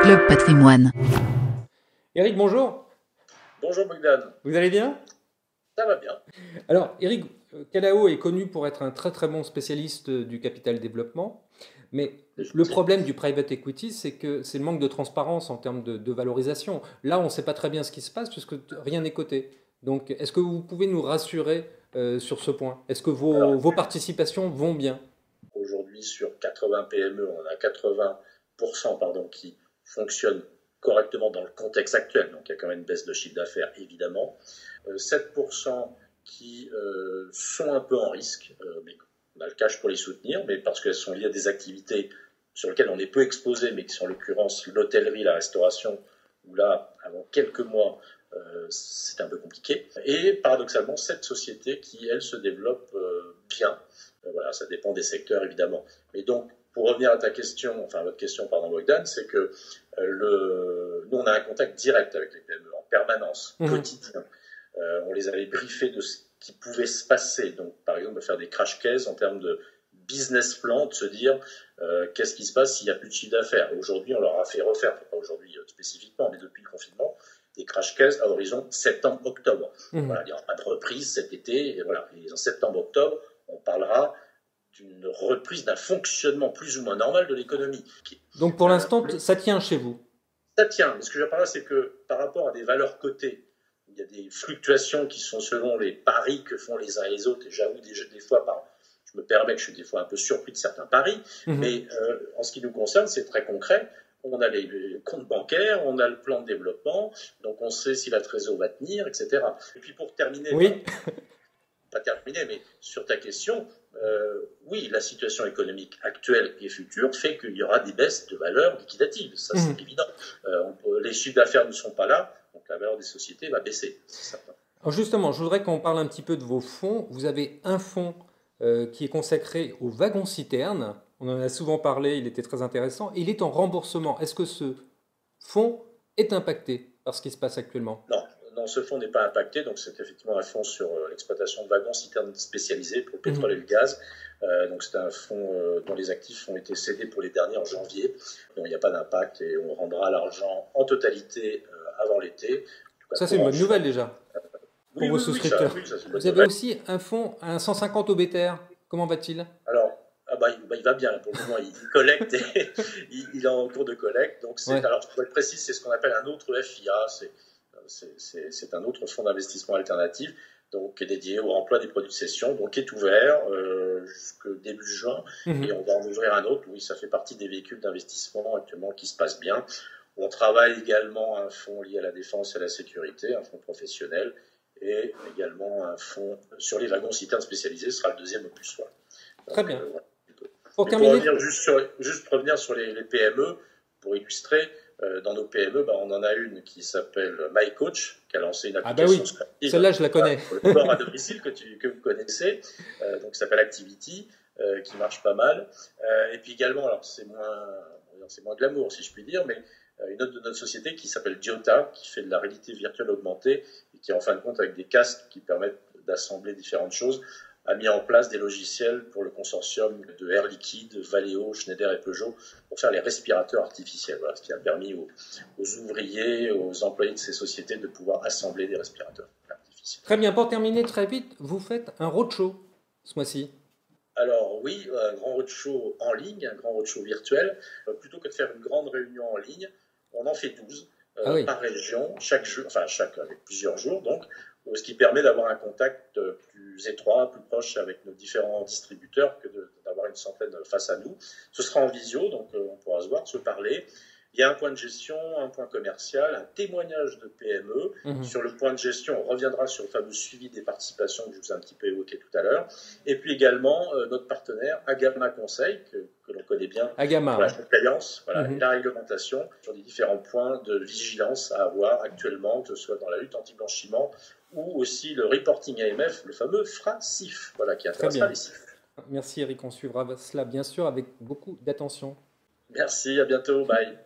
Club Patrimoine. Eric, bonjour. Bonjour Bogdan. Vous allez bien? Ça va bien. Alors, Eric, Kalao est connu pour être un très très bon spécialiste du capital développement, mais le problème du private equity, c'est que c'est le manque de transparence en termes de valorisation. Là, on ne sait pas très bien ce qui se passe puisque rien n'est coté. Donc, est-ce que vous pouvez nous rassurer sur ce point? Est-ce que vos participations vont bien? Aujourd'hui, sur 80 PME, on en a 80% qui fonctionnent correctement dans le contexte actuel. Donc, il y a quand même une baisse de chiffre d'affaires, évidemment. 7% qui sont un peu en risque, mais on a le cash pour les soutenir, mais parce qu'elles sont liées à des activités sur lesquelles on est peu exposé, mais qui sont en l'occurrence l'hôtellerie, la restauration, où là, avant quelques mois, c'est un peu compliqué. Et paradoxalement, cette société qui, elle, se développe bien. Voilà, ça dépend des secteurs, évidemment. Mais donc, pour revenir à ta question, enfin à votre question, pardon, Bogdan, c'est que nous, on a un contact direct avec les PME en permanence, quotidien. On les avait briefés de ce qui pouvait se passer. Donc, par exemple, de faire des crash cases en termes de business plan, de se dire qu'est-ce qui se passe s'il n'y a plus de chiffre d'affaires. Aujourd'hui, on leur a fait refaire, pas aujourd'hui spécifiquement, mais depuis le confinement, des crash cases à horizon septembre-octobre. Voilà, il n'y aura pas de reprise cet été. Et voilà. Et en septembre-octobre, on parlera d'une reprise d'un fonctionnement plus ou moins normal de l'économie. Donc pour l'instant, ça tient chez vous? Ça tient. Mais ce que je veux dire par là, c'est que par rapport à des valeurs cotées, il y a des fluctuations qui sont selon les paris que font les uns et les autres. Et j'avoue des fois, je me permets que je suis des fois un peu surpris de certains paris. Mais en ce qui nous concerne, c'est très concret. On a les comptes bancaires, on a le plan de développement, donc on sait si la trésor va tenir, etc. Et puis pour terminer, pas terminer, mais sur ta question, oui, la situation économique actuelle et future fait qu'il y aura des baisses de valeur liquidatives, ça c'est évident. Les chiffres d'affaires ne sont pas là, donc la valeur des sociétés va baisser, c'est certain. Alors justement, je voudrais qu'on parle un petit peu de vos fonds. Vous avez un fonds qui est consacré aux wagons-citernes. On en a souvent parlé, il était très intéressant. Il est en remboursement. Est-ce que ce fonds est impacté par ce qui se passe actuellement? Non, ce fonds n'est pas impacté. Donc, c'est effectivement un fonds sur l'exploitation de wagons-citernes spécialisés pour le pétrole et le gaz. Donc, c'est un fonds dont les actifs ont été cédés pour les derniers en janvier. Donc, il n'y a pas d'impact et on rendra l'argent en totalité avant l'été. Ça, c'est une bonne nouvelle déjà pour vos souscripteurs. Vous avez aussi un fonds, un 150 OBTR. Comment va-t-il? Alors, il va bien. Pour le moment, il collecte et il est en cours de collecte. Donc, alors, pour être précis, c'est ce qu'on appelle un autre FIA. C'est un autre fonds d'investissement alternatif, donc qui est dédié au remploi des produits de cession, donc qui est ouvert jusqu'au début juin, et on va en ouvrir un autre. Oui, ça fait partie des véhicules d'investissement actuellement qui se passent bien. On travaille également un fonds lié à la défense et à la sécurité, un fonds professionnel, et également un fonds sur les wagons-citernes spécialisés, ce sera le deuxième opus. Voilà. Très bien. Pour revenir juste revenir sur les PME, pour illustrer, dans nos PME, on en a une qui s'appelle MyCoach, qui a lancé une application sportive. Celle-là, je la connais. Pour le sport à domicile que vous connaissez, donc qui s'appelle Activity, qui marche pas mal. Et puis également, alors c'est moins glamour si je puis dire, mais une autre de notre société qui s'appelle Diota, qui fait de la réalité virtuelle augmentée et qui, en fin de compte, avec des casques qui permettent d'assembler différentes choses, a mis en place des logiciels pour le consortium de Air Liquide, Valeo, Schneider et Peugeot pour faire les respirateurs artificiels. Voilà, ce qui a permis aux ouvriers, aux employés de ces sociétés de pouvoir assembler des respirateurs artificiels. Très bien. Pour terminer très vite, vous faites un roadshow ce mois-ci. Alors oui, un grand roadshow en ligne, un grand roadshow virtuel. Plutôt que de faire une grande réunion en ligne, on en fait 12 par région, avec plusieurs jours donc, ce qui permet d'avoir un contact plus étroit, plus proche avec nos différents distributeurs que d'avoir une centaine face à nous. Ce sera en visio, donc on pourra se voir, se parler. Il y a un point de gestion, un point commercial, un témoignage de PME. Sur le point de gestion, on reviendra sur le fameux suivi des participations que je vous ai un petit peu évoqué tout à l'heure. Et puis également, notre partenaire Agama Conseil, que l'on connaît bien, Agama, pour la compliance, et la réglementation, sur les différents points de vigilance à avoir actuellement, que ce soit dans la lutte anti-blanchiment ou aussi le reporting AMF, le fameux FRA-CIF, qui intéressera les CIF. Merci Eric, on suivra cela bien sûr avec beaucoup d'attention. Merci, à bientôt, bye.